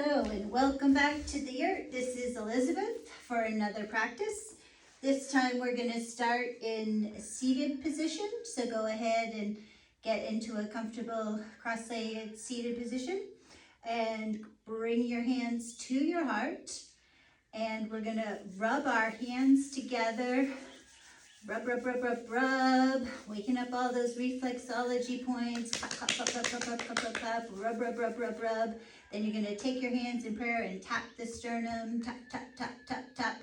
Hello and welcome back to the yurt. This is Elizabeth for another practice. This time we're going to start in a seated position. So go ahead and get into a comfortable cross-legged seated position and bring your hands to your heart. And we're going to rub our hands together. Rub, rub, rub, rub, rub. Waking up all those reflexology points. Clap, clap, clap, clap, clap, clap, clap, clap, clap. Rub, rub, rub, rub, rub. Then you're going to take your hands in prayer and tap the sternum. Tap, tap, tap, tap, tap.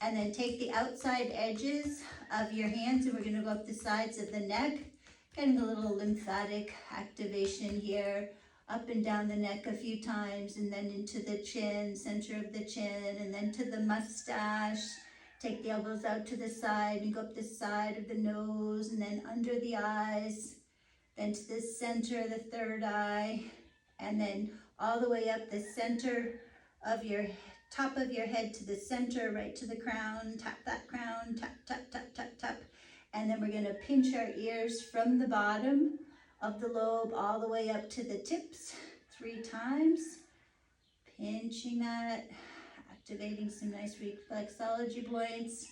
And then take the outside edges of your hands and we're going to go up the sides of the neck. Getting a little lymphatic activation here. Up and down the neck a few times and then into the chin, center of the chin, and then to the mustache. Take the elbows out to the side and go up the side of the nose and then under the eyes, then to the center of the third eye, and then all the way up the center of your top of your head to the center, right to the crown. Tap that crown, tap, tap, tap, tap, tap. And then we're going to pinch our ears from the bottom of the lobe all the way up to the tips 3 times. Pinching that. Activating some nice reflexology points.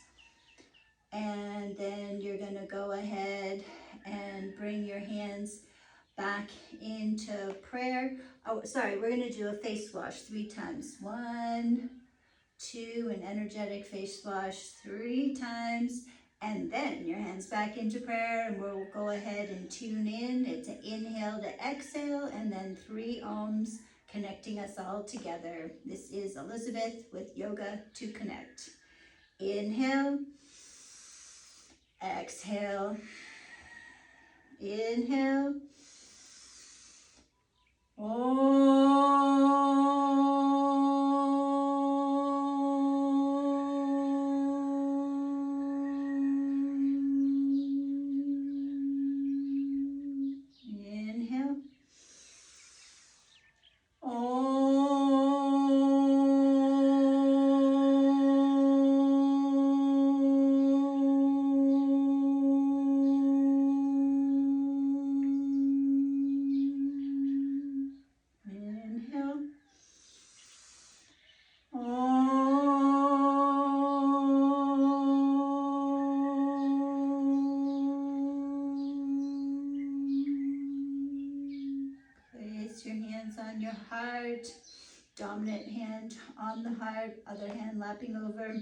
And then you're going to go ahead and bring your hands back into prayer. Oh, sorry, we're going to do a face wash 3 times. 1, 2, an energetic face wash 3 times. And then your hands back into prayer and we'll go ahead and tune in. It's an inhale to exhale and then 3 ohms. Connecting us all together. This is Elizabeth with Yoga to Connect. Inhale, exhale, inhale, your hands on your heart, dominant hand on the heart, other hand lapping over,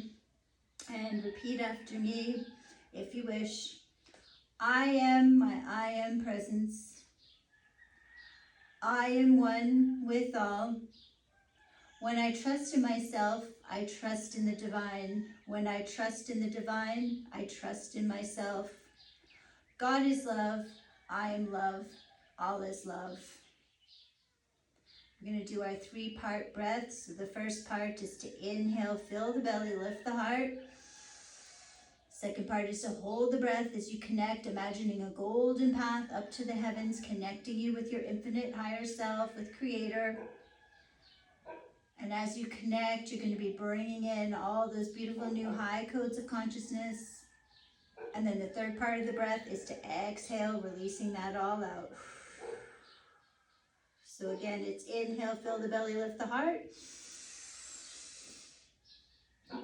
and repeat after me if you wish. I am my I am presence. I am one with all. When I trust in myself, I trust in the divine. When I trust in the divine, I trust in myself. God is love. I am love. All is love. We're going to do our 3-part breath. So the first part is to inhale, fill the belly, lift the heart. Second part is to hold the breath as you connect, imagining a golden path up to the heavens, connecting you with your infinite higher self, with Creator. And as you connect, you're going to be bringing in all those beautiful new high codes of consciousness. And then the third part of the breath is to exhale, releasing that all out. So again, it's inhale, fill the belly, lift the heart.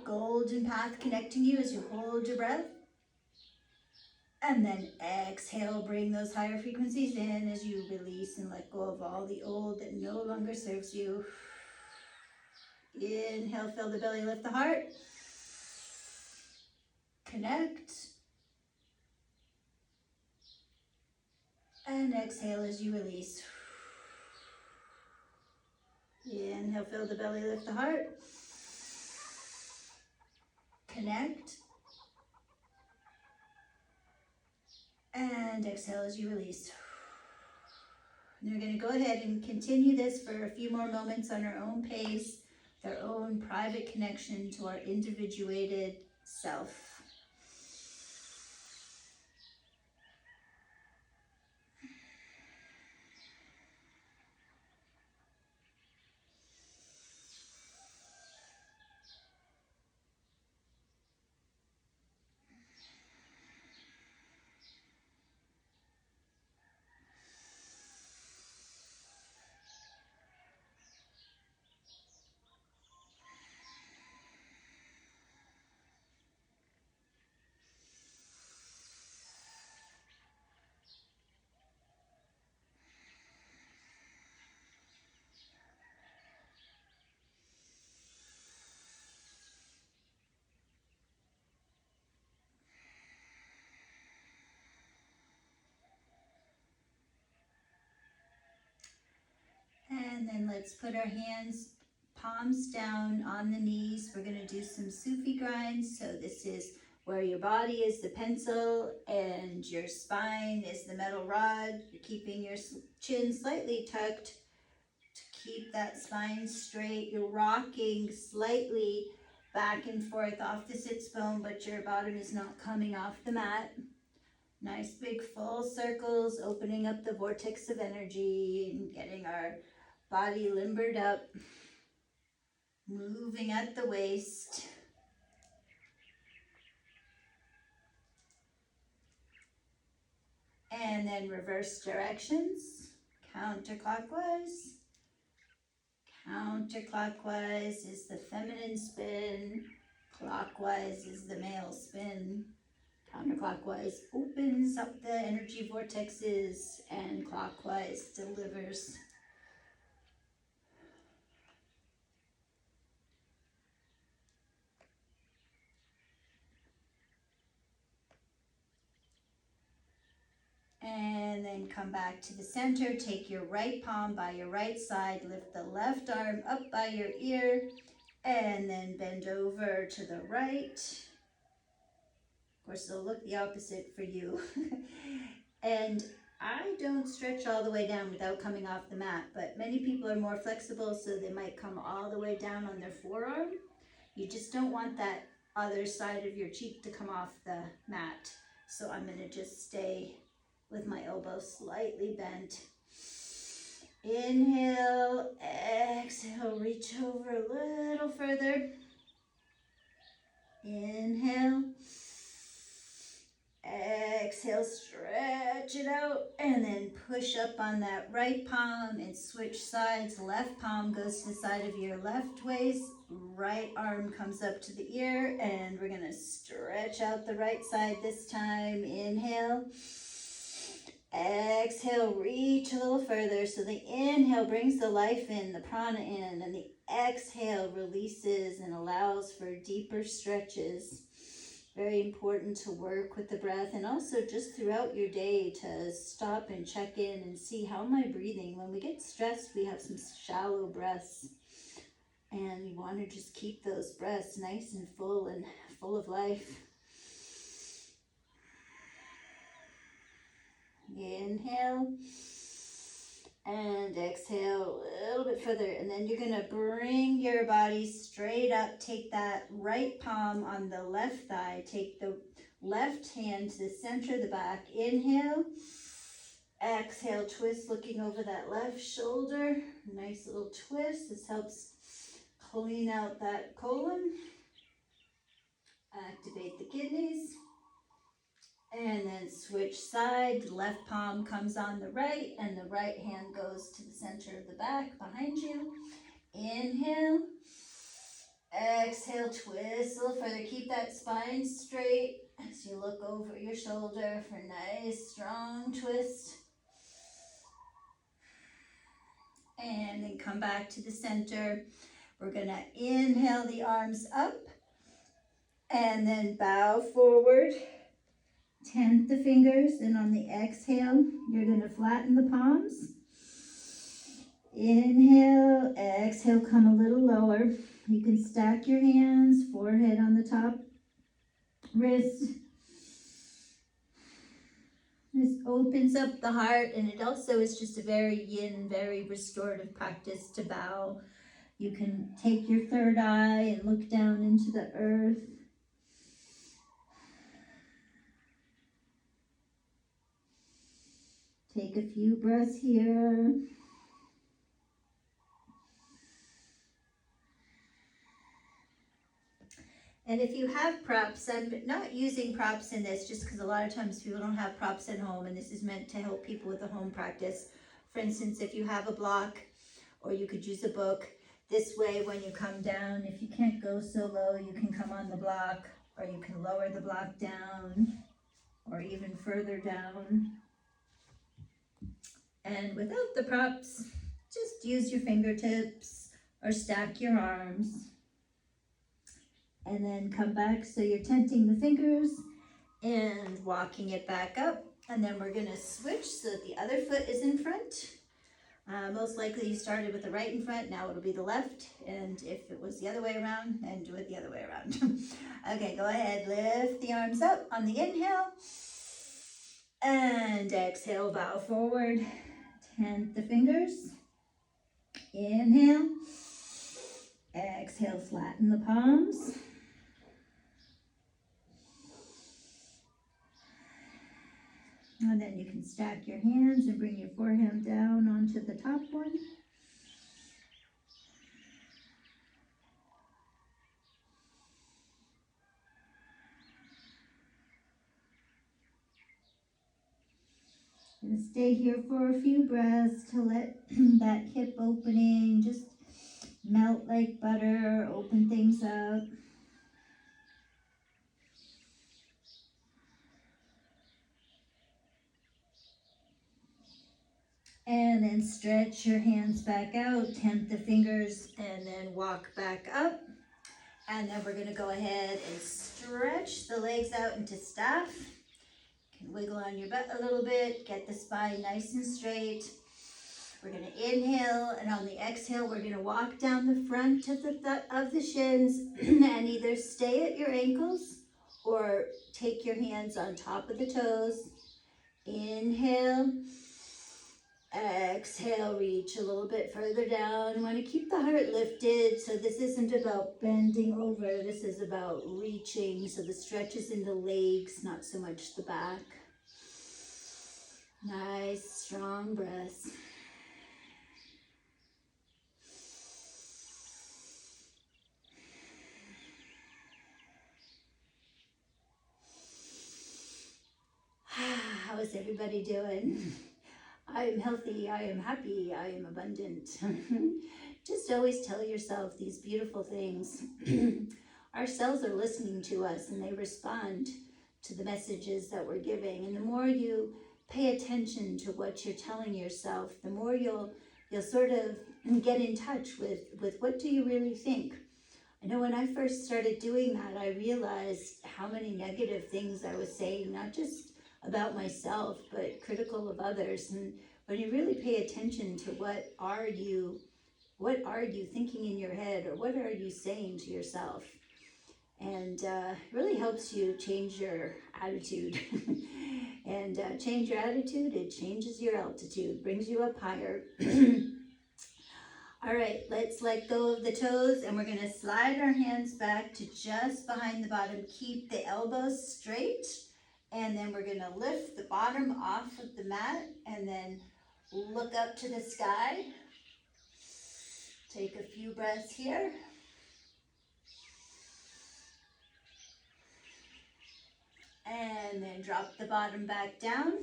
Golden path connecting you as you hold your breath. And then exhale, bring those higher frequencies in as you release and let go of all the old that no longer serves you. Inhale, fill the belly, lift the heart. Connect. And exhale as you release. Inhale, fill the belly, lift the heart. Connect. And exhale as you release. And we're going to go ahead and continue this for a few more moments on our own pace, with our own private connection to our individuated self. And then let's put our hands, palms down on the knees. We're gonna do some Sufi grinds. So this is where your body is the pencil and your spine is the metal rod. You're keeping your chin slightly tucked to keep that spine straight. You're rocking slightly back and forth off the sits bone, but your bottom is not coming off the mat. Nice big full circles, opening up the vortex of energy and getting our body limbered up, moving at the waist. And then reverse directions, counterclockwise. Counterclockwise is the feminine spin, clockwise is the male spin. Counterclockwise opens up the energy vortexes and clockwise delivers. And then come back to the center. Take your right palm by your right side, lift the left arm up by your ear, and then bend over to the right. Of course, it'll look the opposite for you. And I don't stretch all the way down without coming off the mat, but many people are more flexible, so they might come all the way down on their forearm. You just don't want that other side of your cheek to come off the mat. So I'm gonna just stay with my elbow slightly bent. Inhale, exhale, reach over a little further. Inhale, exhale, stretch it out, and then push up on that right palm and switch sides. Left palm goes to the side of your left waist, right arm comes up to the ear, and we're gonna stretch out the right side this time. Inhale, exhale, reach a little further. So the inhale brings the life in, the prana in, and the exhale releases and allows for deeper stretches. Very important to work with the breath, and also just throughout your day to stop and check in and see, how am I breathing? When we get stressed, we have some shallow breaths, and we want to just keep those breaths nice and full of life. Inhale and exhale a little bit further, and then you're going to bring your body straight up. Take that right palm on the left thigh, take the left hand to the center of the back. Inhale, exhale, twist, looking over that left shoulder. Nice little twist. This helps clean out that colon, activate the kidneys. And then switch side, left palm comes on the right, and the right hand goes to the center of the back behind you. Inhale, exhale, twist a little further. Keep that spine straight as you look over your shoulder for a nice strong twist. And then come back to the center. We're gonna inhale the arms up, and then bow forward. Tent the fingers, and on the exhale, you're going to flatten the palms. Inhale, exhale, come a little lower. You can stack your hands, forehead on the top, wrist. This opens up the heart, and it also is just a very yin, very restorative practice to bow. You can take your third eye and look down into the earth. Take a few breaths here. And if you have props, I'm not using props in this just because a lot of times people don't have props at home, and this is meant to help people with the home practice. For instance, if you have a block, or you could use a book, this way when you come down, if you can't go so low, you can come on the block, or you can lower the block down, or even further down. And without the props, just use your fingertips or stack your arms. And then come back, so you're tenting the fingers and walking it back up. And then we're gonna switch so that the other foot is in front. Most likely you started with the right in front, now it'll be the left, and if it was the other way around, then do it the other way around. Okay, go ahead, lift the arms up on the inhale, and exhale, bow forward, tent the fingers, inhale, exhale, flatten the palms, and then you can stack your hands and bring your forehead down onto the top one. And stay here for a few breaths to let that hip opening just melt like butter, open things up. And then stretch your hands back out, tent the fingers, and then walk back up. And then we're gonna go ahead and stretch the legs out into staff. You can wiggle on your butt a little bit, get the spine nice and straight. We're gonna inhale, and on the exhale, we're gonna walk down the front of the shins and either stay at your ankles or take your hands on top of the toes. Inhale, exhale, reach a little bit further down. You want to keep the heart lifted, so this isn't about bending over, this is about reaching, so the stretch is in the legs, not so much the back. Nice, strong breaths. How is everybody doing? I am healthy, I am happy, I am abundant. Just always tell yourself these beautiful things. Our cells are listening to us and they respond to the messages that we're giving. And the more you pay attention to what you're telling yourself, the more you'll sort of get in touch with what do you really think. I know when I first started doing that, I realized how many negative things I was saying, not just about myself, but critical of others. And when you really pay attention to what are you thinking in your head, or what are you saying to yourself, and really helps you change your attitude. And change your attitude, it changes your altitude, brings you up higher. All right, let's let go of the toes, and we're gonna slide our hands back to just behind the bottom. Keep the elbows straight, and then we're gonna lift the bottom off of the mat, and then look up to the sky. Take a few breaths here. And then drop the bottom back down.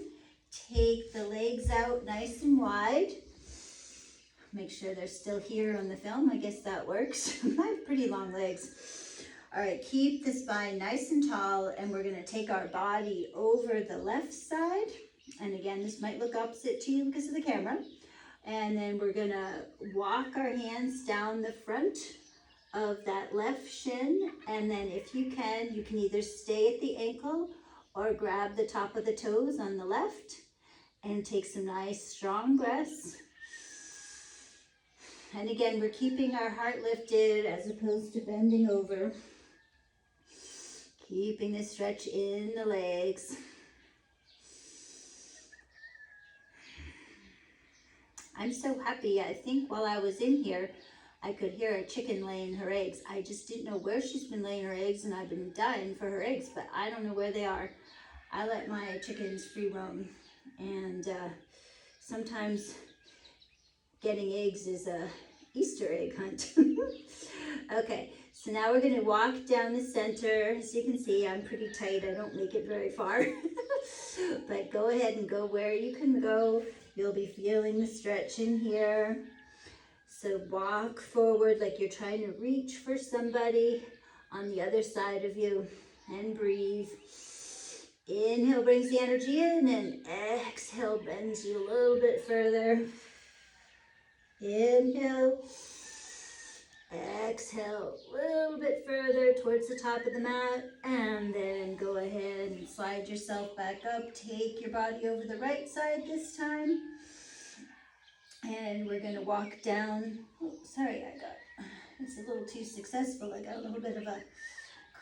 Take the legs out nice and wide. Make sure they're still here on the film. I guess that works. I have pretty long legs. All right, keep the spine nice and tall, and we're gonna take our body over the left side. And again, this might look opposite to you because of the camera. And then we're gonna walk our hands down the front of that left shin. And then if you can either stay at the ankle or grab the top of the toes on the left, and take some nice strong breaths. And again, we're keeping our heart lifted as opposed to bending over. Keeping the stretch in the legs. I'm so happy. I think while I was in here, I could hear a chicken laying her eggs. I just didn't know where she's been laying her eggs, and I've been dying for her eggs, but I don't know where they are. I let my chickens free roam, and sometimes getting eggs is a Easter egg hunt. Okay, so now we're gonna walk down the center. As you can see, I'm pretty tight. I don't make it very far, but go ahead and go where you can go. You'll be feeling the stretch in here. So walk forward like you're trying to reach for somebody on the other side of you, and breathe. Inhale brings the energy in, and exhale bends you a little bit further. Inhale, exhale a little bit further towards the top of the mat, and then go ahead and slide yourself back up. Take your body over the right side this time. And we're gonna walk down, oh, sorry, it's a little too successful. I got a little bit of a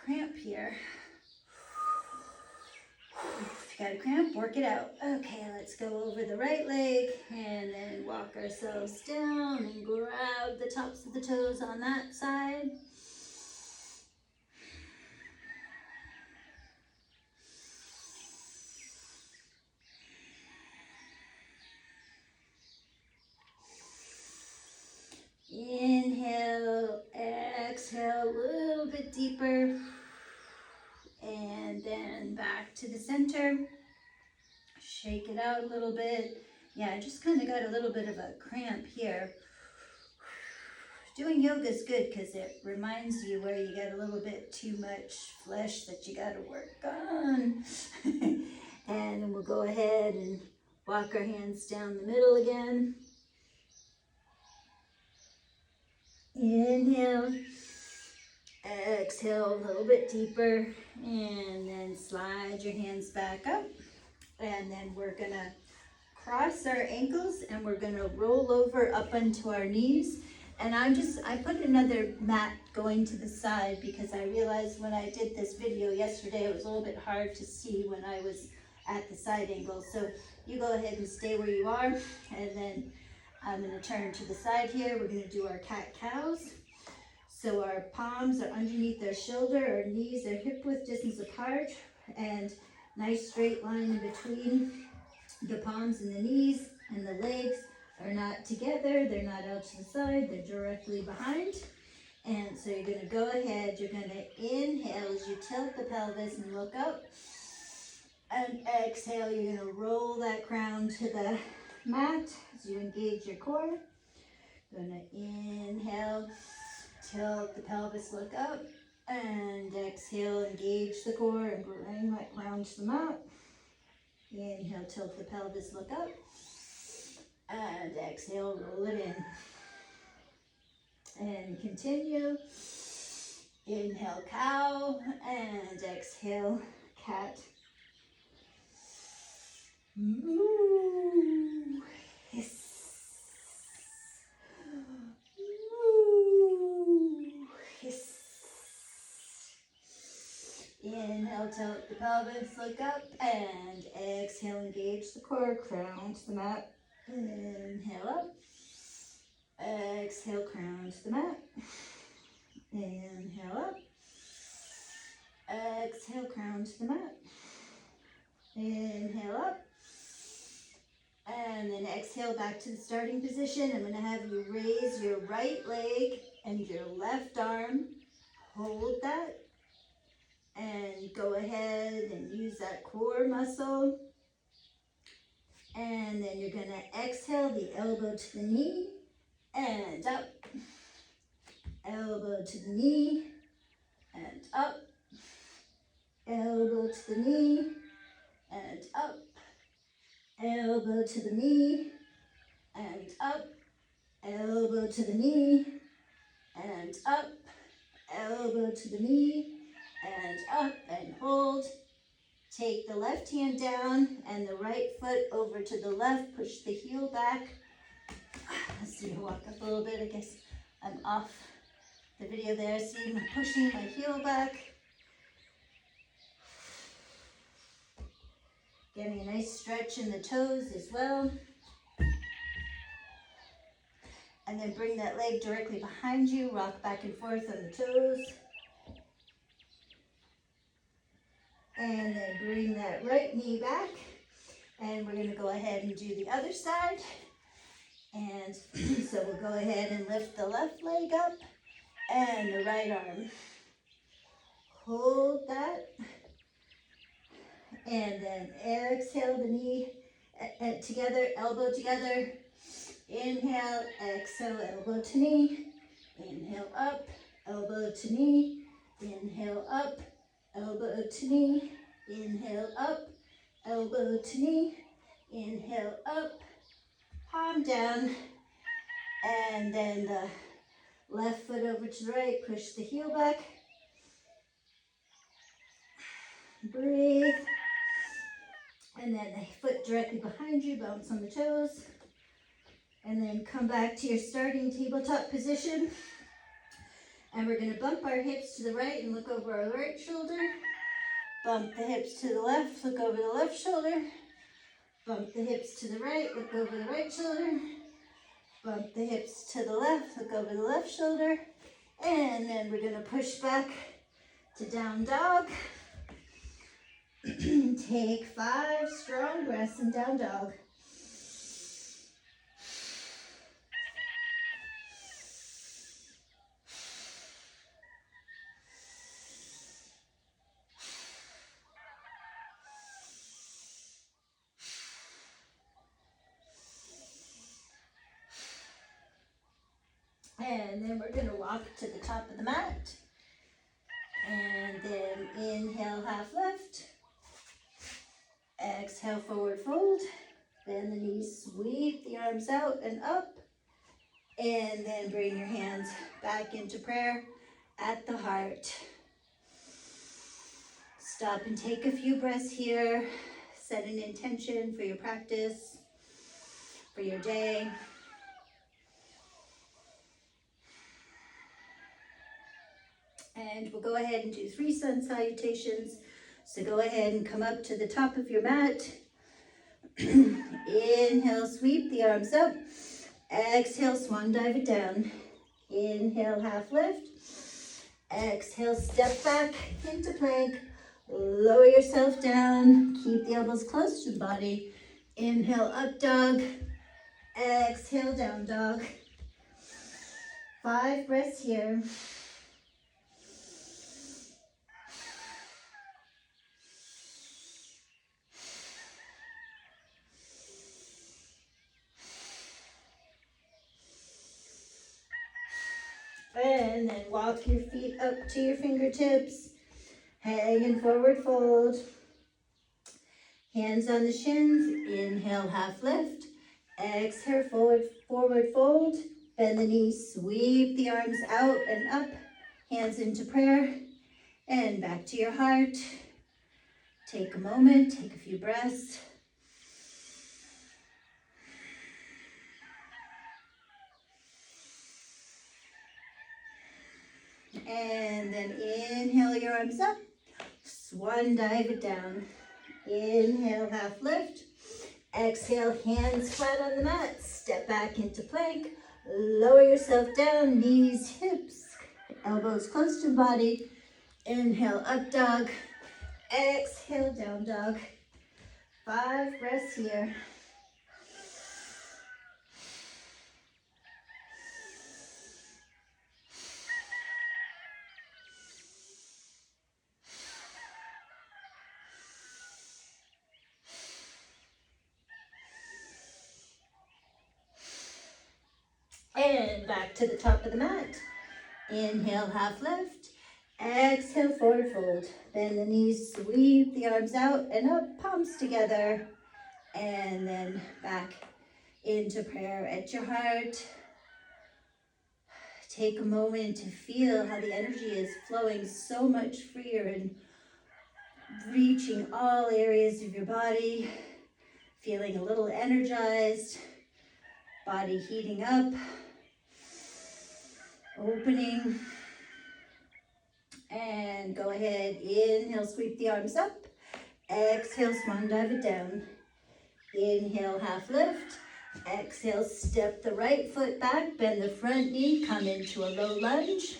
cramp here. If you got a cramp, work it out. Okay, let's go over the right leg and then walk ourselves down and grab the tops of the toes on that side. Inhale, exhale a little bit deeper, and then back to the center. Shake it out a little bit. Yeah, I just kind of got a little bit of a cramp here. Doing yoga is good because it reminds you where you got a little bit too much flesh that you got to work on. And then we'll go ahead and walk our hands down the middle again. Inhale, exhale a little bit deeper, and then slide your hands back up. And then we're gonna cross our ankles and we're gonna roll over up onto our knees. And I put another mat going to the side because I realized when I did this video yesterday, it was a little bit hard to see when I was at the side angle. So you go ahead and stay where you are, and then I'm gonna turn to the side here. We're gonna do our cat-cows. So our palms are underneath our shoulder, our knees are hip-width distance apart, and nice straight line in between the palms and the knees, and the legs are not together, they're not out to the side, they're directly behind. And so you're gonna go ahead, you're gonna inhale as you tilt the pelvis and look up, and exhale, you're gonna roll that crown to the mat as you engage your core. Gonna inhale, tilt the pelvis, look up, and exhale, engage the core and bring that crown to the mat. Inhale, tilt the pelvis, look up, and exhale, roll it in. And continue. Inhale, cow, and exhale, cat. Moo. Hiss. Moo. Hiss. Inhale, tilt the pelvis, look up, and exhale, engage the core, crown to the mat. Inhale up, exhale, crown to the mat. Inhale up, exhale, crown to the mat. Inhale up, and then exhale back to the starting position. I'm going to have you raise your right leg and your left arm. Hold that. And go ahead and use that core muscle. And then you're going to exhale the elbow to the knee and up. Elbow to the knee and up. Elbow to the knee and up. Elbow to the knee and up. Elbow to the knee and up. Elbow to the knee and up, and hold. Take the left hand down and the right foot over to the left. Push the heel back. Let's see, walk up a little bit. I guess I'm off the video there. See, I'm pushing my heel back. Getting a nice stretch in the toes as well. And then bring that leg directly behind you. Rock back and forth on the toes. And then bring that right knee back. And we're going to go ahead and do the other side. And so we'll go ahead and lift the left leg up and the right arm. Hold that. And then exhale the knee together, elbow together. Inhale, exhale, elbow to knee. Inhale up, elbow to knee. Inhale up, elbow to knee. Inhale up, elbow to knee. Inhale up, palm down. And then the left foot over to the right, push the heel back. Breathe. And then the foot directly behind you, bounce on the toes. And then come back to your starting tabletop position. And we're going to bump our hips to the right and look over our right shoulder. Bump the hips to the left, look over the left shoulder. Bump the hips to the right, look over the right shoulder. Bump the hips to the left, look over the left shoulder. And then we're going to push back to down dog. Take 5 strong breaths in down dog. And then we're going to walk to the top of the mat. And then inhale, half lift. Exhale, forward fold. Bend the knees, sweep the arms out and up. And then bring your hands back into prayer at the heart. Stop and take a few breaths here. Set an intention for your practice, for your day. And we'll go ahead and do 3 sun salutations. So go ahead and come up to the top of your mat. Inhale, sweep the arms up. Exhale, swan dive it down. Inhale, half lift. Exhale, step back into plank. Lower yourself down. Keep the elbows close to the body. Inhale, up dog. Exhale, down dog. 5 breaths here. And then walk your feet up to your fingertips. Hanging forward fold. Hands on the shins. Inhale, half lift. Exhale, forward fold. Bend the knees, sweep the arms out and up. Hands into prayer. And back to your heart. Take a moment, take a few breaths. And then inhale your arms up. Swan dive it down. Inhale, half lift. Exhale, hands flat on the mat. Step back into plank. Lower yourself down, knees, hips, elbows close to the body. Inhale, up dog. Exhale, down dog. 5 breaths here. And back to the top of the mat. Inhale, half lift. Exhale, forward fold. Bend the knees, sweep the arms out and up, palms together. And then back into prayer at your heart. Take a moment to feel how the energy is flowing so much freer and reaching all areas of your body. Feeling a little energized. Body heating up. Opening. And go ahead, inhale, sweep the arms up. Exhale, swan dive it down. Inhale, half lift. Exhale, step the right foot back, bend the front knee, come into a low lunge.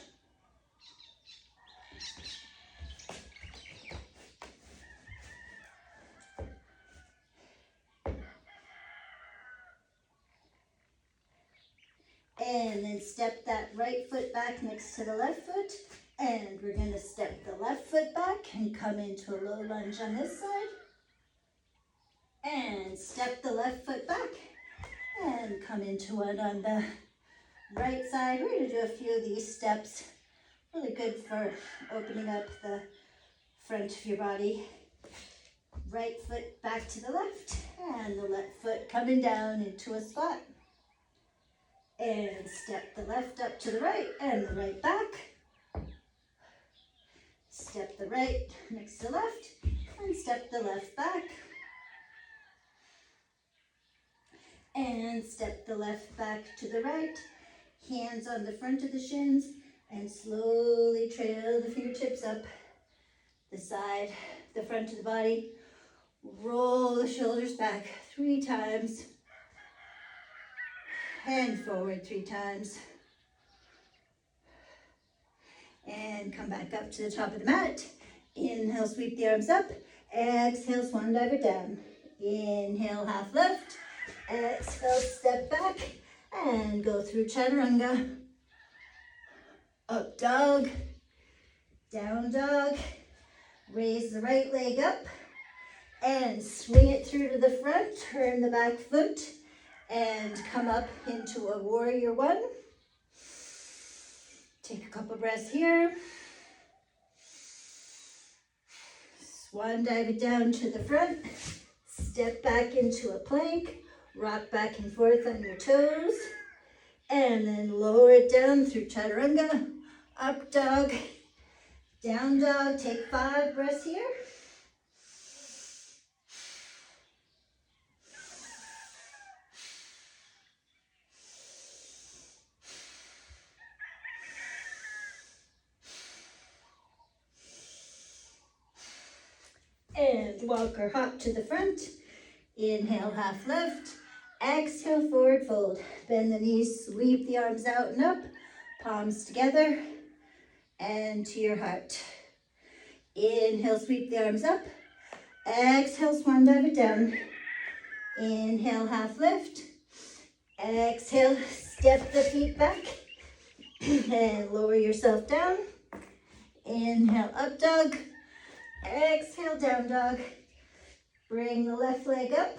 And then step that right foot back next to the left foot. And we're going to step the left foot back and come into a low lunge on this side. And step the left foot back and come into one on the right side. We're going to do a few of these steps. Really good for opening up the front of your body. Right foot back to the left and the left foot coming down into a squat. And step the left up to the right and the right back. Step the right next to left and step the left back. And step the left back to the right. Hands on the front of the shins. And slowly trail the fingertips up the side, the front of the body. Roll the shoulders back 3 times. And forward 3 times. And come back up to the top of the mat. Inhale, sweep the arms up. Exhale, swan dive it down. Inhale, half lift. Exhale, step back and go through chaturanga. Up dog, down dog. Raise the right leg up and swing it through to the front. Turn the back foot and come up into a warrior one. Take a couple breaths here. Swan dive it down to the front. Step back into a plank. Rock back and forth on your toes. And then lower it down through chaturanga. Up dog, down dog. Take 5 breaths here. And walk or hop to the front. Inhale, half lift. Exhale, forward fold. Bend the knees, sweep the arms out and up. Palms together and to your heart. Inhale, sweep the arms up. Exhale, swan dive it down. Inhale, half lift. Exhale, step the feet back and lower yourself down. Inhale, up dog. Exhale, down dog. Bring the left leg up.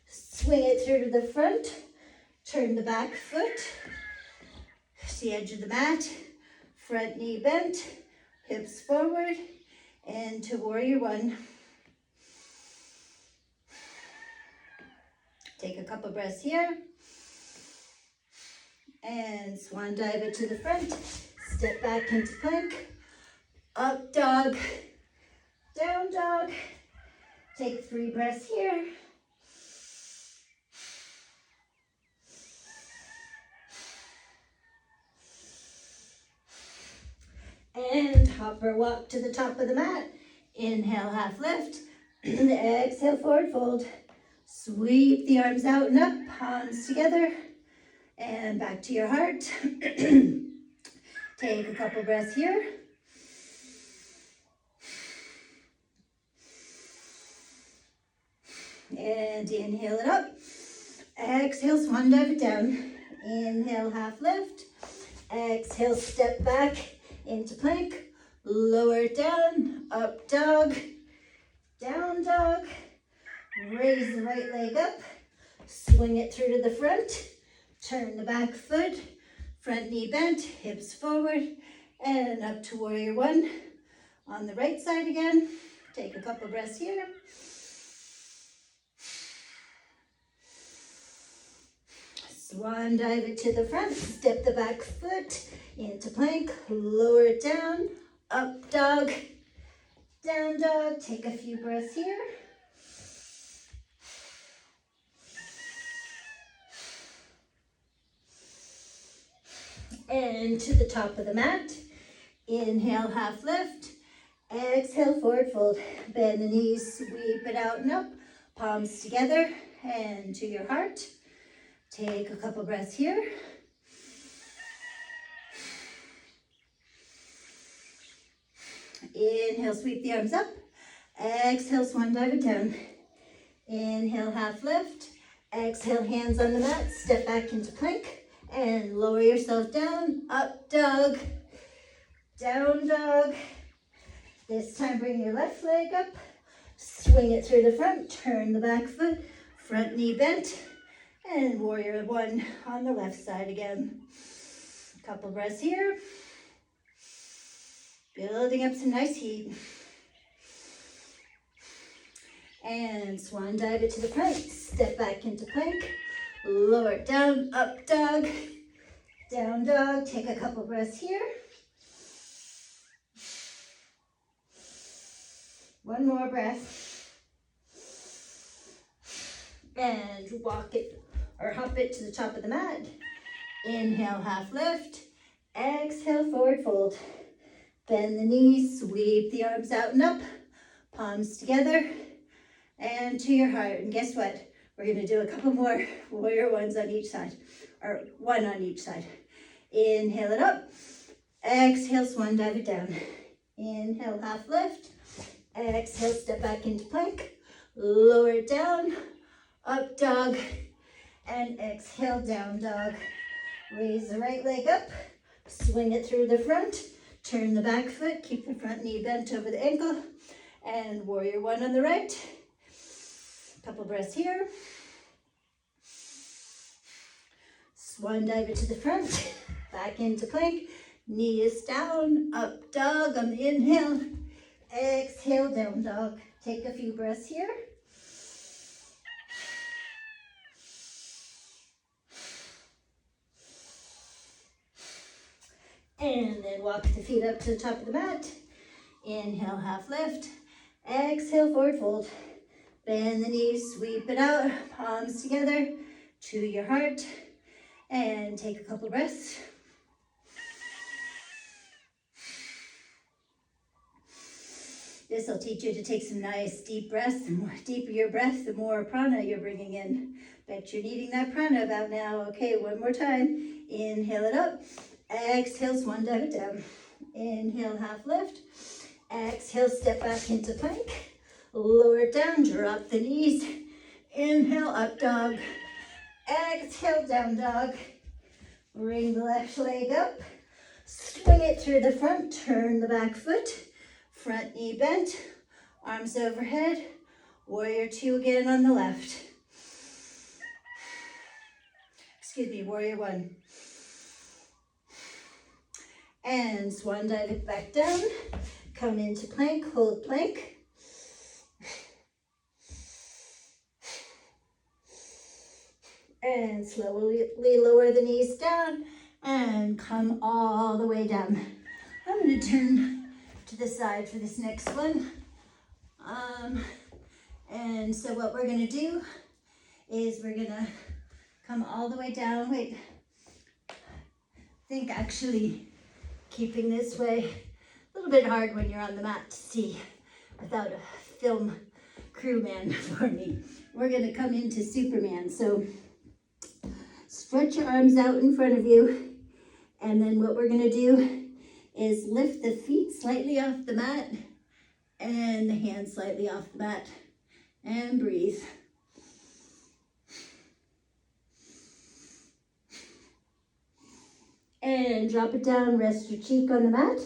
Swing it through to the front. Turn the back foot to the edge of the mat. Front knee bent. Hips forward. And to warrior one. Take a couple breaths here. And swan dive it to the front. Step back into plank. Up dog. Down dog. Take 3 breaths here. And hop or walk to the top of the mat. Inhale, half lift. Exhale, forward fold. Sweep the arms out and up, palms together. And back to your heart. Take a couple breaths here. And inhale it up. Exhale, swan dive it down. Inhale, half lift. Exhale, step back into plank. Lower it down. Up dog. Down dog. Raise the right leg up. Swing it through to the front. Turn the back foot. Front knee bent. Hips forward. And up to warrior one. On the right side again. Take a couple breaths here. Swan dive it to the front. Step the back foot into plank. Lower it down. Up dog. Down dog. Take a few breaths here. And to the top of the mat. Inhale, half lift. Exhale, forward fold. Bend the knees, sweep it out and up. Palms together and to your heart. Take a couple breaths here. Inhale, sweep the arms up. Exhale, swan dive it down. Inhale, half lift. Exhale, hands on the mat. Step back into plank. And lower yourself down. Up dog. Down dog. This time bring your left leg up. Swing it through the front. Turn the back foot. Front knee bent. And warrior one on the left side again. Couple breaths here. Building up some nice heat. And swan dive it to the front. Step back into plank. Lower it down. Up dog. Down dog. Take a couple breaths here. One more breath. And walk it or hop it to the top of the mat. Inhale, half lift. Exhale, forward fold. Bend the knees, sweep the arms out and up, palms together, and to your heart. And guess what? We're gonna do a couple more warrior ones on each side, or one on each side. Inhale it up. Exhale, swan dive it down. Inhale, half lift. Exhale, step back into plank. Lower it down, up dog, and exhale, down dog. Raise the right leg up, swing it through the front, turn the back foot, keep the front knee bent over the ankle, and warrior one on the right. Couple breaths here. Swan dive it to the front, back into plank, knee is down, up dog on the inhale, exhale, down dog. Take a few breaths here. And then walk the feet up to the top of the mat. Inhale, half lift. Exhale, forward fold. Bend the knees, sweep it out, palms together to your heart. And take a couple breaths. This will teach you to take some nice deep breaths. The more deeper your breath, the more prana you're bringing in. Bet you're needing that prana about now. Okay, one more time. Inhale it up. Exhale, swan dive it down. Inhale, half lift. Exhale, step back into plank. Lower it down, drop the knees. Inhale, up dog. Exhale, down dog. Bring the left leg up. Swing it through the front, turn the back foot. Front knee bent, arms overhead. Warrior two again on the left. Excuse me, warrior one. And swan dive it back down. Come into plank, hold plank. And slowly lower the knees down and come all the way down. I'm going to turn to the side for this next one. And so what we're going to do is we're going to come all the way down. Wait, I think actually keeping this way, a little bit hard when you're on the mat to see without a film crewman for me. We're going to come into Superman. So stretch your arms out in front of you. And then what we're going to do is lift the feet slightly off the mat and the hands slightly off the mat. And breathe. And drop it down, rest your cheek on the mat.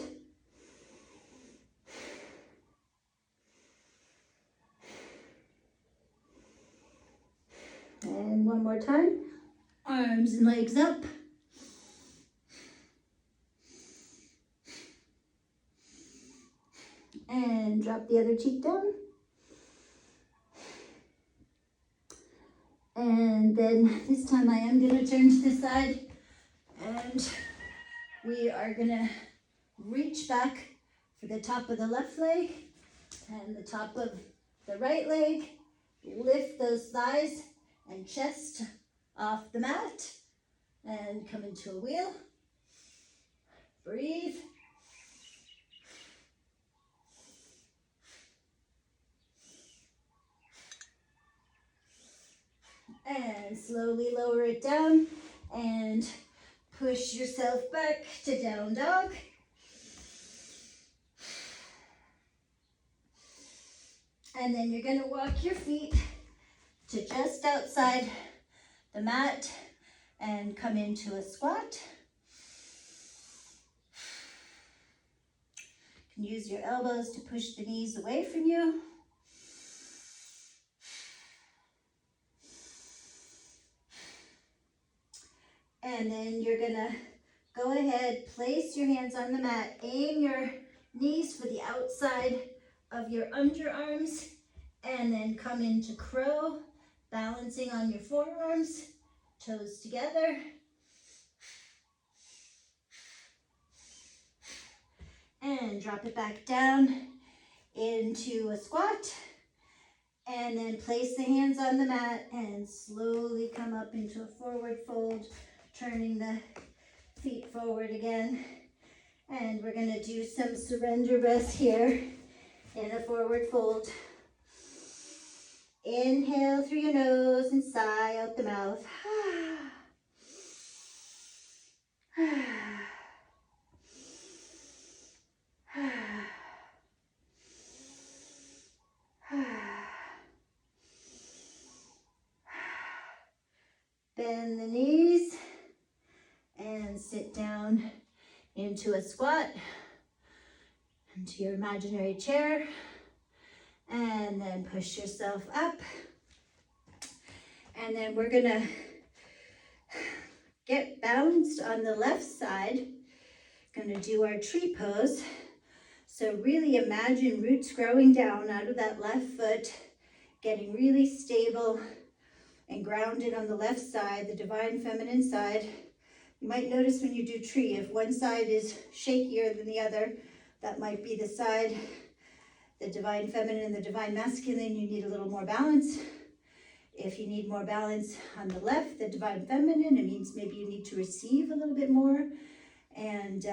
And one more time, arms and legs up. And drop the other cheek down. And then this time I am going to turn to the side and we are going to reach back for the top of the left leg and the top of the right leg. Lift those thighs and chest off the mat and come into a wheel. Breathe. And slowly lower it down and push yourself back to down dog. And then you're going to walk your feet to just outside the mat and come into a squat. You can use your elbows to push the knees away from you. And then you're gonna go ahead, place your hands on the mat, aim your knees for the outside of your underarms, and then come into crow, balancing on your forearms, toes together. And drop it back down into a squat. And then place the hands on the mat and slowly come up into a forward fold, turning the feet forward again. And we're going to do some surrender breaths here in a forward fold. Inhale through your nose and sigh out the mouth. Bend the knees and sit down into a squat, into your imaginary chair, and then push yourself up. And then we're gonna get balanced on the left side. Gonna do our tree pose. So really imagine roots growing down out of that left foot, getting really stable and grounded on the left side, the divine feminine side. You might notice when you do tree, if one side is shakier than the other, that might be the side, the divine feminine and the divine masculine, you need a little more balance. If you need more balance on the left, the divine feminine, it means maybe you need to receive a little bit more. And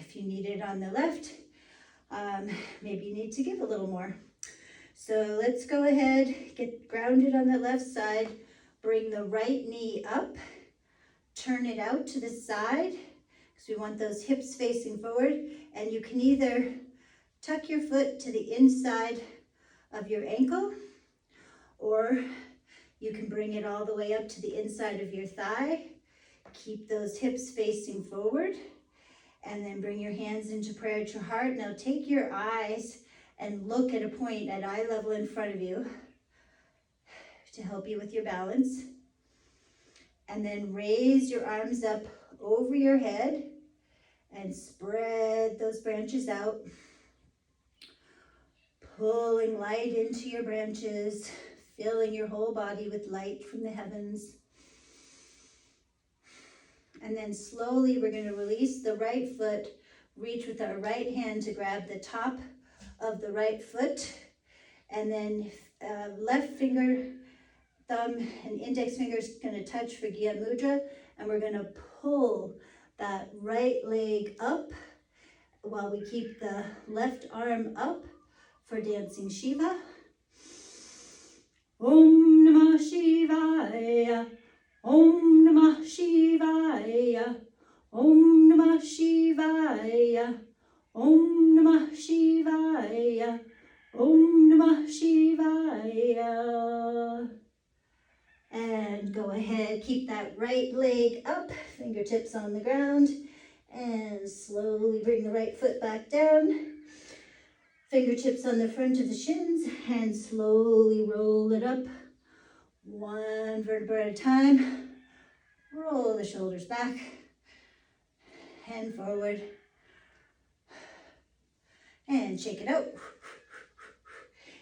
if you need it on the left, maybe you need to give a little more. So let's go ahead, get grounded on the left side, bring the right knee up, turn it out to the side, because we want those hips facing forward, and you can either tuck your foot to the inside of your ankle, or you can bring it all the way up to the inside of your thigh. Keep those hips facing forward, and then bring your hands into prayer at your heart. Now take your eyes and look at a point at eye level in front of you to help you with your balance. And then raise your arms up over your head and spread those branches out, pulling light into your branches, filling your whole body with light from the heavens. And then slowly we're going to release the right foot, reach with our right hand to grab the top of the right foot, and then left finger, thumb, and index finger is going to touch for Gya Mudra, and we're going to pull that right leg up while we keep the left arm up for Dancing Shiva. Om Namah Shivaya, Om Namah Shivaya, Om Namah Shivaya, Om Namah Shivaya, Om Namah Shivaya. And go ahead, keep that right leg up, fingertips on the ground, and slowly bring the right foot back down. Fingertips on the front of the shins, and slowly roll it up, one vertebra at a time. Roll the shoulders back and forward, and shake it out.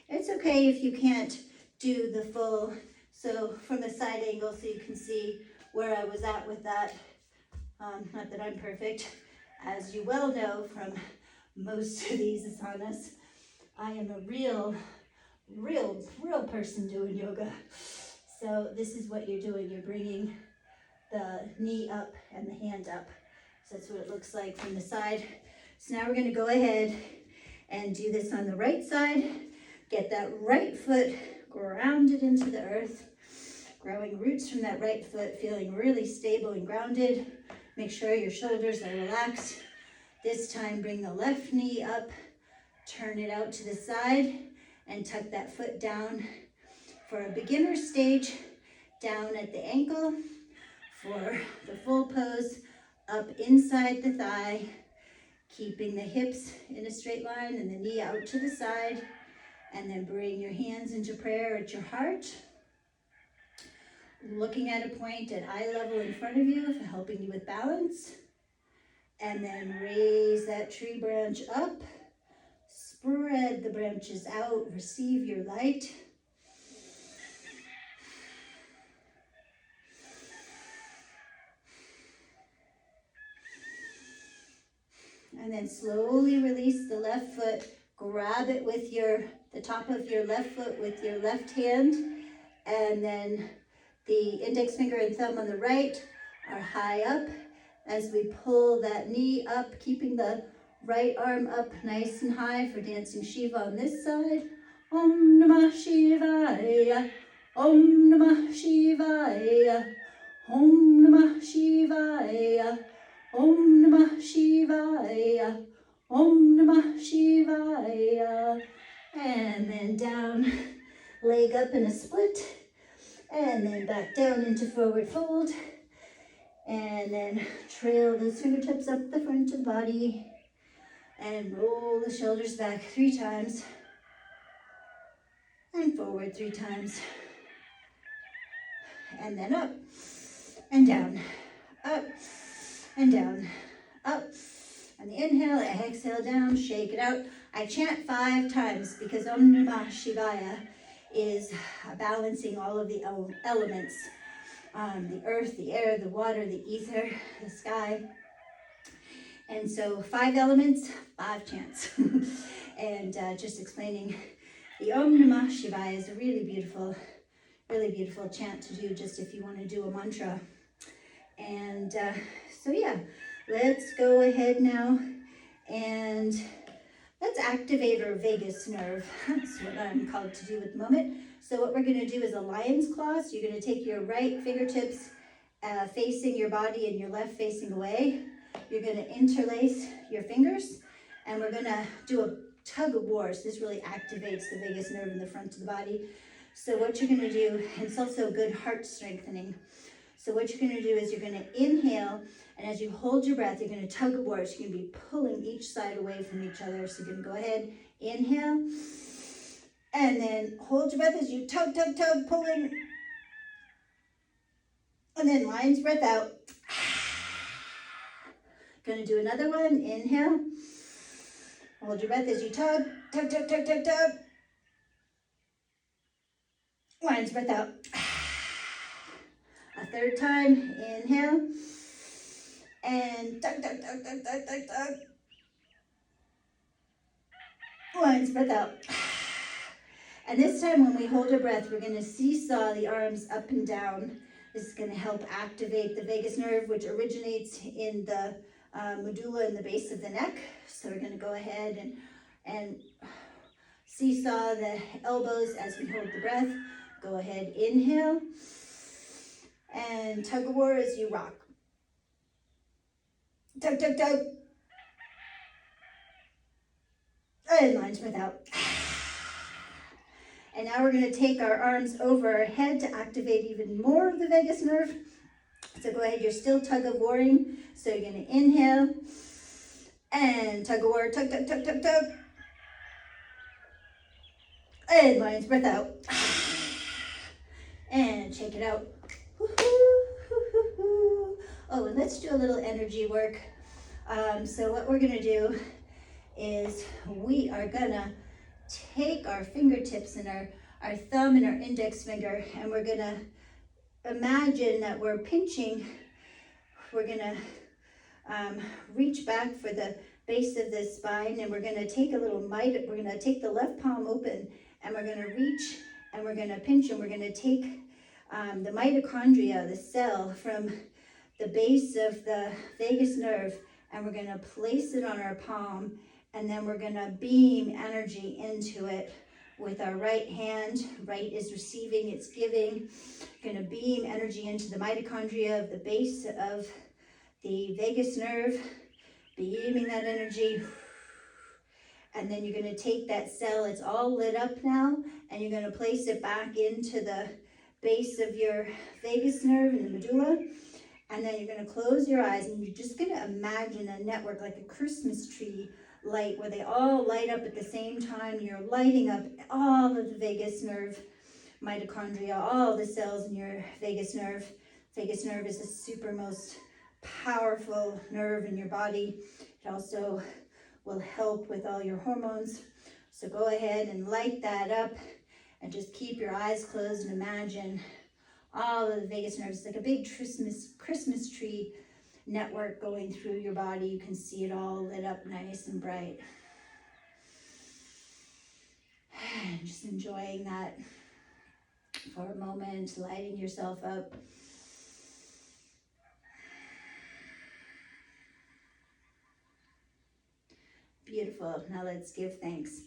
It's okay if you can't do the full, so from the side angle so you can see where I was at with that. Not that I'm perfect. As you well know from most of these asanas, I am a real person doing yoga. So this is what you're doing. You're bringing the knee up and the hand up. So that's what it looks like from the side. So now we're going to go ahead and do this on the right side. Get that right foot grounded into the earth, growing roots from that right foot, feeling really stable and grounded. Make sure your shoulders are relaxed. This time bring the left knee up, turn it out to the side, and tuck that foot down for a beginner stage, down at the ankle. For the full pose, up inside the thigh, keeping the hips in a straight line and the knee out to the side. And then bring your hands into prayer at your heart, looking at a point at eye level in front of you, helping you with balance. And then raise that tree branch up, spread the branches out, receive your light. And then slowly release the left foot, grab it with your the top of your left foot with your left hand, and then the index finger and thumb on the right are high up as we pull that knee up, keeping the right arm up nice and high for dancing Shiva on this side. Om Namah Shivaya, Om Namah Shivaya, Om Namah Shivaya, Om Namah Shivaya, Om Namah Shivaya. And then down, leg up in a split, and then back down into forward fold, and then trail those fingertips up the front of the body, and roll the shoulders back 3 times, and forward 3 times, and then up, and down, up, and down, up. On the inhale, exhale down, shake it out. I chant 5 times because Om Namah Shivaya is balancing all of the elements. The earth, the air, the water, the ether, the sky. And so 5 elements, 5 chants. And just explaining the Om Namah Shivaya is a really beautiful chant to do just if you want to do a mantra. And so yeah, let's go ahead now and let's activate our vagus nerve. That's what I'm called to do at the moment. So what we're going to do is a lion's claw. So you're going to take your right fingertips facing your body and your left facing away. You're going to interlace your fingers, and we're going to do a tug of war. So this really activates the vagus nerve in the front of the body. So what you're going to do, and it's also good heart strengthening. So what you're going to do is you're going to inhale, and as you hold your breath, you're going to tug of war. So you're going to be pulling each side away from each other. So you're going to go ahead, inhale, and then hold your breath as you tug, tug, tug, pulling. And then lion's breath out. Going to do another one. Inhale. Hold your breath as you tug, tug, tug, tug, tug, tug. Lion's breath out. A third time. Inhale. And tug, tug, tug, tug, tug, tug, tug. Lion's breath out. And this time when we hold our breath, we're going to seesaw the arms up and down. This is going to help activate the vagus nerve, which originates in the medulla in the base of the neck. So we're going to go ahead and seesaw the elbows as we hold the breath. Go ahead, inhale, and tug of war as you rock. Tug, tug, tug. And lion's breath out. And now we're going to take our arms over our head to activate even more of the vagus nerve. So go ahead, you're still tug of warring. So you're going to inhale and tug of war, tug, tug, tug, tug, tug. And lion's breath out. And shake it out. Oh, and let's do a little energy work. So what we're going to do is we are going to take our fingertips and our thumb and our index finger, and we're going to imagine that we're pinching. We're going to reach back for the base of the spine, and we're going to take we're going to take the left palm open, and we're going to reach, and we're going to pinch, and we're going to take the mitochondria, the cell, from the base of the vagus nerve, and we're going to place it on our palm, and then we're going to beam energy into it with our right hand. Right is receiving, it's giving. Going to beam energy into the mitochondria of the base of the vagus nerve, beaming that energy. And then you're going to take that cell, it's all lit up now, and you're going to place it back into the base of your vagus nerve in the medulla. And then you're going to close your eyes, and you're just going to imagine a network like a Christmas tree light where they all light up at the same time. You're lighting up all of the vagus nerve mitochondria, all the cells in your vagus nerve. Vagus nerve is the super most powerful nerve in your body. It also will help with all your hormones. So go ahead and light that up and just keep your eyes closed and imagine all of the vagus nerves. It's like a big Christmas tree network going through your body. You can see it all lit up nice and bright. And just enjoying that for a moment, lighting yourself up. Beautiful. Now let's give thanks.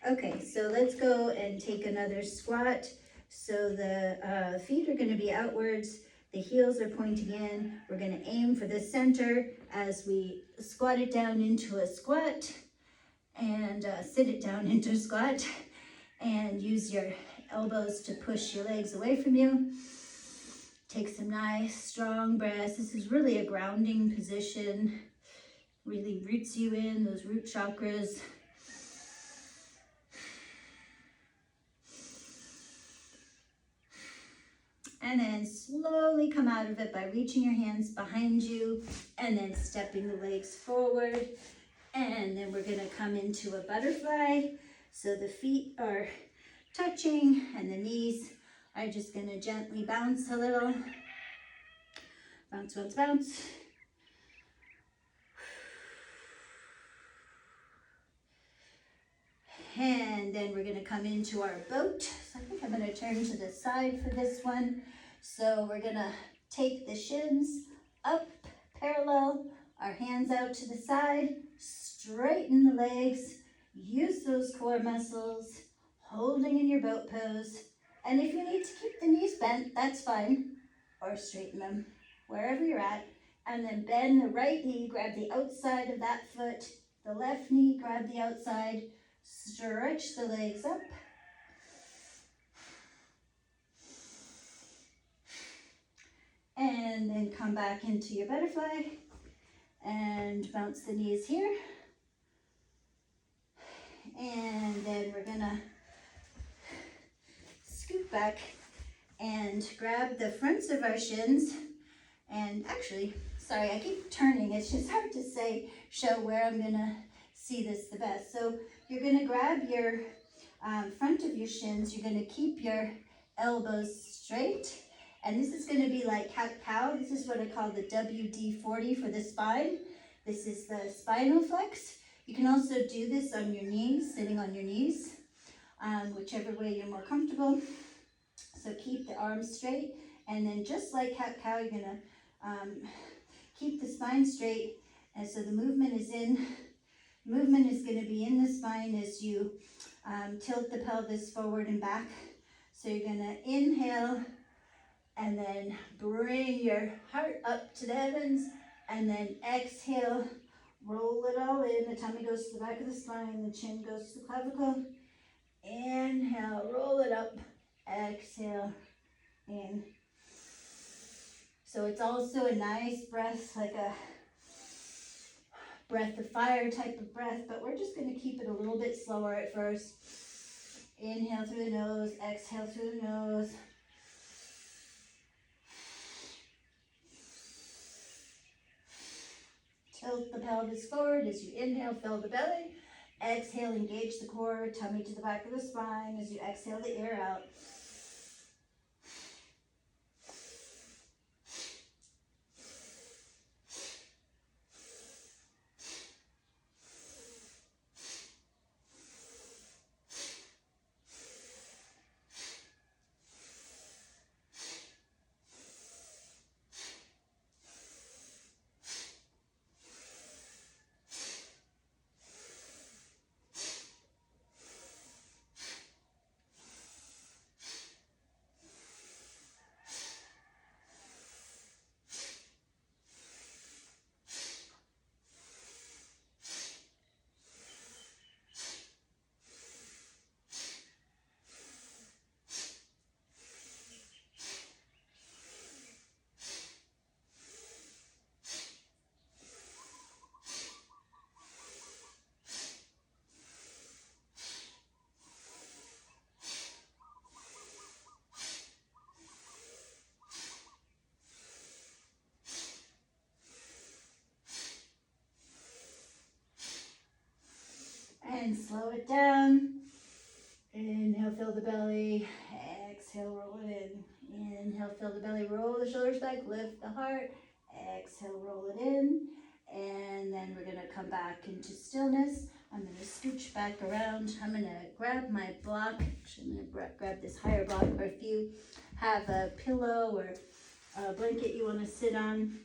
Okay, so let's go and take another squat. So the feet are going to be outwards. The heels are pointing in. We're going to aim for the center as we squat it down into a squat and sit it down into a squat, and use your elbows to push your legs away from you. Take some nice strong breaths. This is really a grounding position. Really roots you in, those root chakras. And then slowly come out of it by reaching your hands behind you and then stepping the legs forward. And then we're gonna come into a butterfly. So the feet are touching and the knees are just gonna gently bounce a little. Bounce, bounce, bounce. And then we're gonna come into our boat. So I think I'm gonna turn to the side for this one. So we're gonna take the shins up parallel, our hands out to the side, straighten the legs, use those core muscles, holding in your boat pose. And if you need to keep the knees bent, that's fine, or straighten them, wherever you're at. And then bend the right knee, grab the outside of that foot, the left knee, grab the outside, stretch the legs up. And then come back into your butterfly and bounce the knees here. And then we're gonna scoot back and grab the fronts of our shins. And actually, sorry, I keep turning. It's just hard to show where I'm gonna see this the best. So you're gonna grab your front of your shins. You're gonna keep your elbows straight. And this is gonna be like cat-cow. This is what I call the WD-40 for the spine. This is the spinal flex. You can also do this on your knees, sitting on your knees, whichever way you're more comfortable. So keep the arms straight. And then just like cat-cow, you're gonna keep the spine straight. And so the movement is gonna be in the spine as you tilt the pelvis forward and back. So you're gonna inhale and then bring your heart up to the heavens, and then exhale, roll it all in. The tummy goes to the back of the spine, the chin goes to the clavicle. Inhale, roll it up, exhale, in. So it's also a nice breath, like a breath of fire type of breath, but we're just gonna keep it a little bit slower at first. Inhale through the nose, exhale through the nose. Tilt the pelvis forward as you inhale, fill the belly. Exhale, engage the core, tummy to the back of the spine as you exhale the air out. And slow it down. Inhale, fill the belly. Exhale, roll it in. Inhale, fill the belly, roll the shoulders back, lift the heart. Exhale, roll it in. And then we're gonna come back into stillness. I'm going to scooch back around. I'm going to grab my block. Actually, I'm going to grab this higher block, or if you have a pillow or a blanket you want to sit on,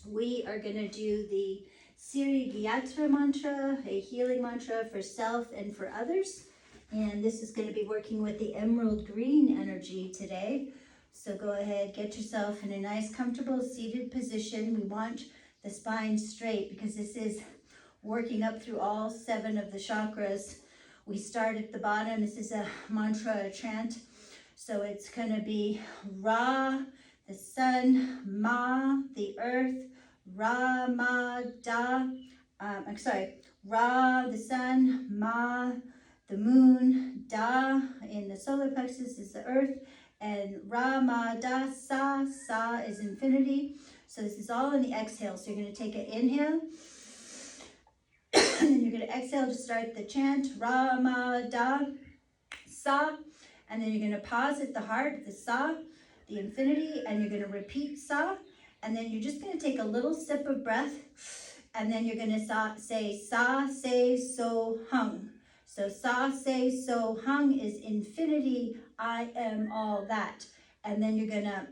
we are going to do the Siri Gayatri mantra, a healing mantra for self and for others. And this is going to be working with the emerald green energy today. So go ahead, get yourself in a nice, comfortable, seated position. We want the spine straight because this is working up through all 7 of the chakras. We start at the bottom. This is a mantra, a chant. So it's going to be Ra, the sun, Ma, the earth, Ra, Ma, Da. Ra, the sun, Ma, the moon, Da, in the solar plexus is the earth, and Ra, Ma, Da, Sa. Sa is infinity. So this is all in the exhale. So you're going to take an inhale, and then you're going to exhale to start the chant, Ra, Ma, Da, Sa. And then you're going to pause at the heart, the Sa, the infinity, and you're going to repeat Sa. And then you're just going to take a little sip of breath, and then you're going to say Sa, Se, So, Hung. So Sa, Se, So, Hung is infinity, I am all that. And then you're gonna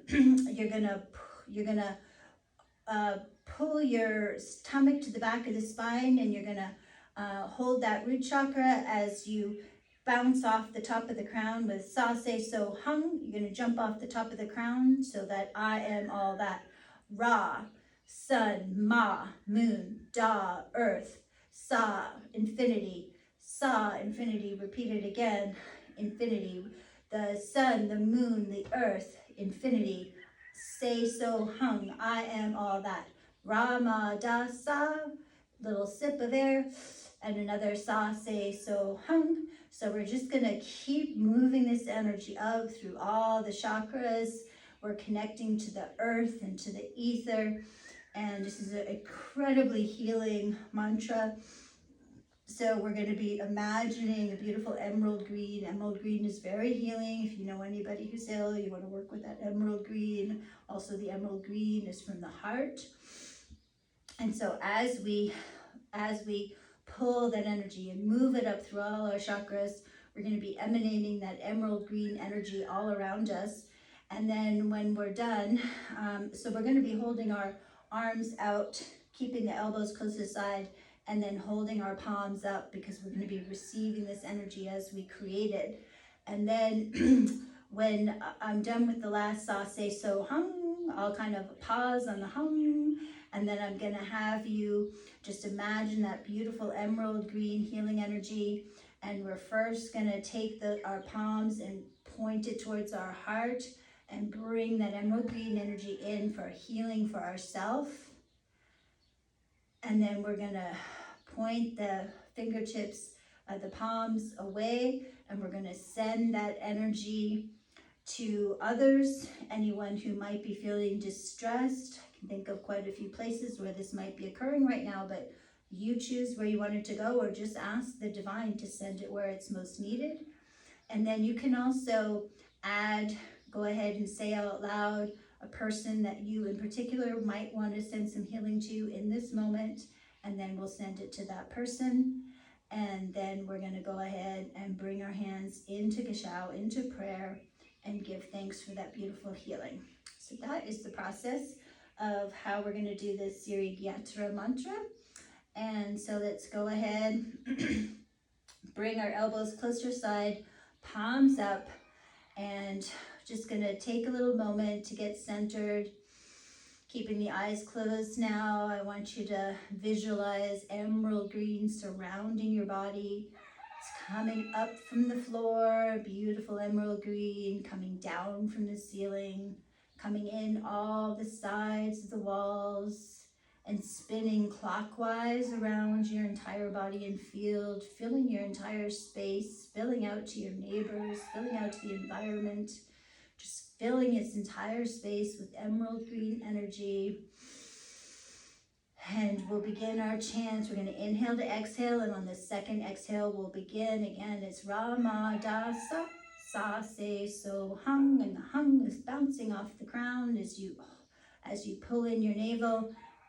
pull your stomach to the back of the spine, and you're gonna hold that root chakra as you bounce off the top of the crown with Sa, Se, So, Hung. You're gonna jump off the top of the crown so that I am all that. Ra, sun, Ma, moon, Da, earth, Sa, infinity, Sa, infinity, repeat it again, infinity, the sun, the moon, the earth, infinity, Se, So, Hung, I am all that. Ra, Ma, Da, Sa, little sip of air, and another Sa, Se, So, Hung. So we're just gonna keep moving this energy up through all the chakras. We're connecting to the earth and to the ether. And this is an incredibly healing mantra. So we're going to be imagining a beautiful emerald green. Emerald green is very healing. If you know anybody who's ill, you want to work with that emerald green. Also, the emerald green is from the heart. And so as we pull that energy and move it up through all our chakras, we're going to be emanating that emerald green energy all around us. And then when we're done, so we're going to be holding our arms out, keeping the elbows close to the side, and then holding our palms up because we're going to be receiving this energy as we create it. And then when I'm done with the last Sa, Se, So, Hung, I'll kind of pause on the hum, and then I'm going to have you just imagine that beautiful emerald green healing energy. And we're first going to take our palms and point it towards our heart and bring that emerald green energy in for healing for ourselves. And then we're going to point the fingertips, the palms away, and we're going to send that energy to others, anyone who might be feeling distressed. I can think of quite a few places where this might be occurring right now, but you choose where you want it to go, or just ask the divine to send it where it's most needed. And then you can also go ahead and say out loud a person that you in particular might want to send some healing to in this moment, and then we'll send it to that person. And then we're going to go ahead and bring our hands into Gashao, into prayer, and give thanks for that beautiful healing. So that is the process of how we're going to do this Siri Gyatra mantra. And so let's go ahead, bring our elbows close to our side, palms up, and just going to take a little moment to get centered. Keeping the eyes closed now, I want you to visualize emerald green surrounding your body. It's coming up from the floor, beautiful emerald green, coming down from the ceiling, coming in all the sides of the walls, and spinning clockwise around your entire body and field, filling your entire space, spilling out to your neighbors, spilling out to the environment, just filling its entire space with emerald green energy. And we'll begin our chant. We're going to inhale to exhale, and on the second exhale, we'll begin. Again, it's Ra, Ma, Da, Sa, Sa, Se, So, Hung, and the hung is bouncing off the crown as you pull in your navel,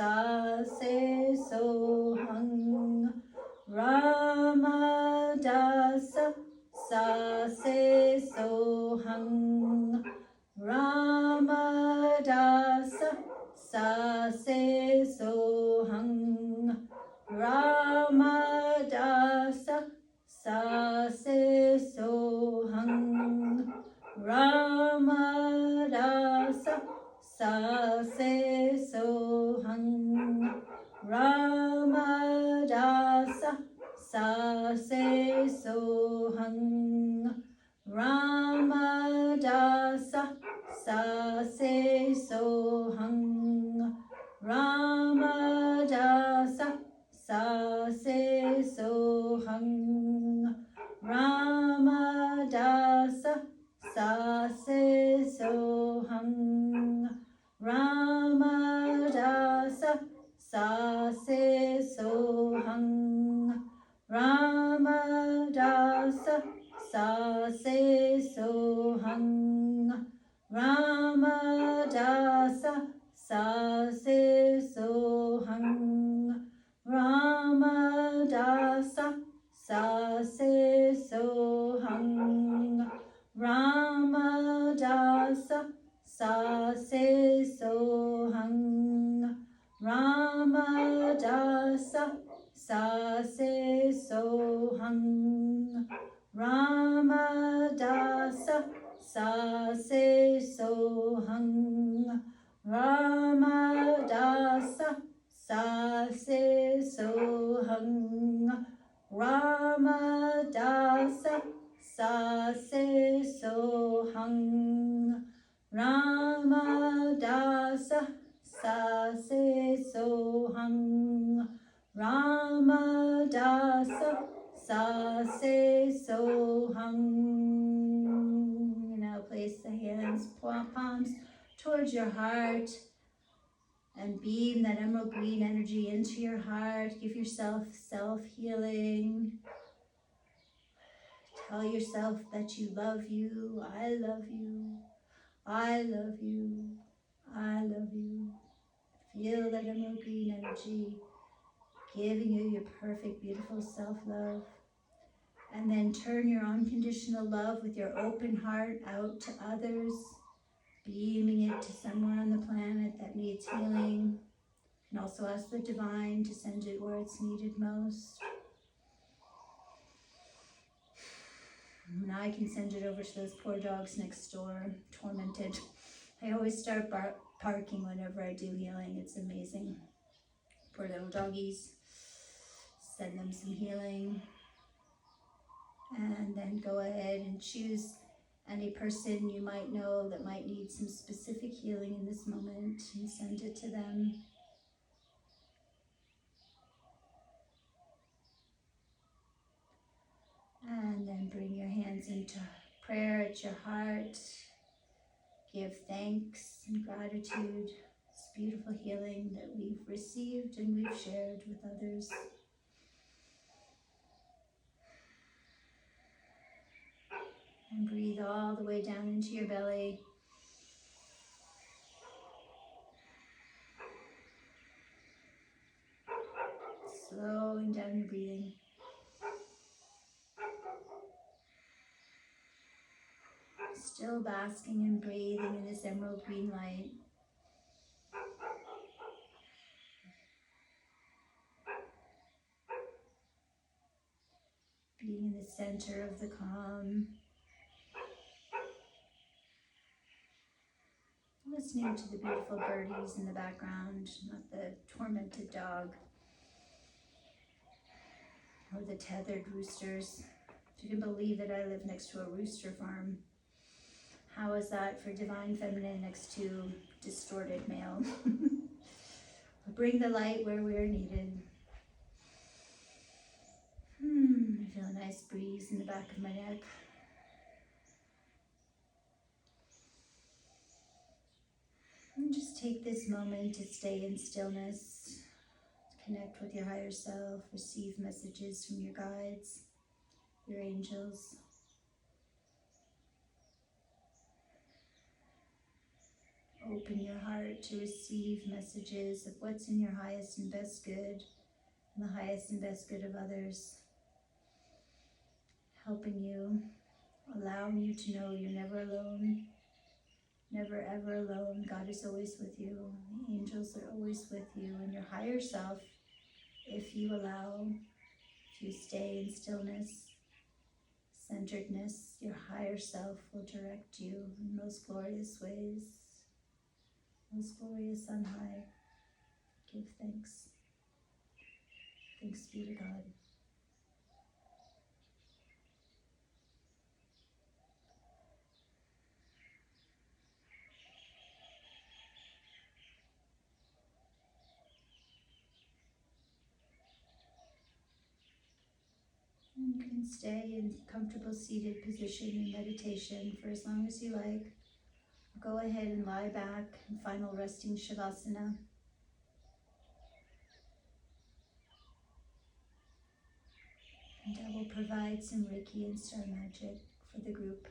sa se so hung. Ramadasa sa se so hung. Ramadasa sa se so hung. Ramadasa sa se so hung. Ramadasa sa se so hung. Ramadasa sa se so hung. Ramadasa sa se so hung. Ramadasa sa se so hung. Ramadasa sa se so hung. Ramadasa sa se so hung. Ramadasa sa se so hung. Ramadasa sa se so hung. Ramadasa sa se so hung. Ramadasa sa se so hung. Ramadasa sa se so hung. Ramadasa sa se so hung. Ramadasa sa se so hung. Ramadasa sa se so hung. Ramadasa sa se so hung. Ramadasa sa se so hung. Now place the hands, palms towards your heart and beam that emerald green energy into your heart. Give yourself self-healing. Tell yourself that you love you. I love you. I love you. I love you. Feel that emerald green energy giving you your perfect, beautiful self-love. And then turn your unconditional love with your open heart out to others, beaming it to somewhere on the planet that needs healing. And also ask the divine to send it where it's needed most. And I can send it over to those poor dogs next door, tormented. I always start barking whenever I do healing. It's amazing. Poor little doggies. Send them some healing. And then go ahead and choose any person you might know that might need some specific healing in this moment and send it to them. And then bring your hands into prayer at your heart. Give thanks and gratitude. This beautiful healing that we've received and we've shared with others. And breathe all the way down into your belly. Slowing down your breathing. Still basking and breathing in this emerald green light. Being in the center of the calm. Listening to the beautiful birdies in the background, not the tormented dog or the tethered roosters. If you can believe that I live next to a rooster farm. How is that for divine feminine next to distorted male? Bring the light where we are needed. I feel a nice breeze in the back of my neck. And just take this moment to stay in stillness, connect with your higher self, receive messages from your guides, your angels. Open your heart to receive messages of what's in your highest and best good, and the highest and best good of others, helping you, allowing you to know you're never alone, never ever alone. God is always with you. The angels are always with you, and your higher self, if you allow, if you stay in stillness, centeredness, your higher self will direct you in most glorious ways. Most glorious on high. Give thanks. Thanks be to God. And you can stay in comfortable seated position in meditation for as long as you like. Go ahead and lie back in final resting Shavasana. And I will provide some Reiki and star magic for the group.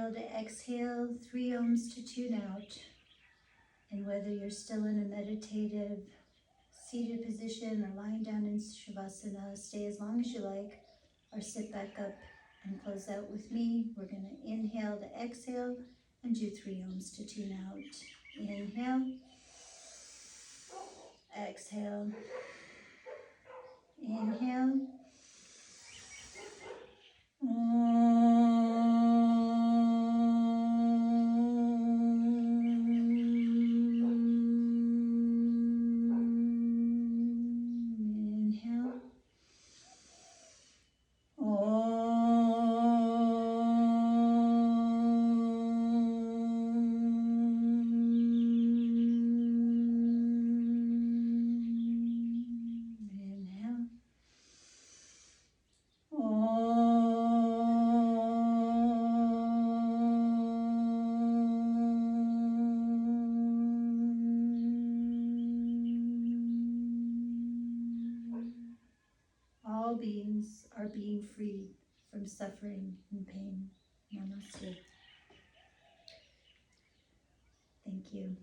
inhale to exhale, 3 ohms to tune out. And whether you're still in a meditative seated position or lying down in Shavasana, stay as long as you like, or sit back up and close out with me. We're going to inhale to exhale and do 3 ohms to tune out. Inhale, exhale, inhale. Inhale. Inhale. All beings are being freed from suffering and pain. Namaste. Thank you.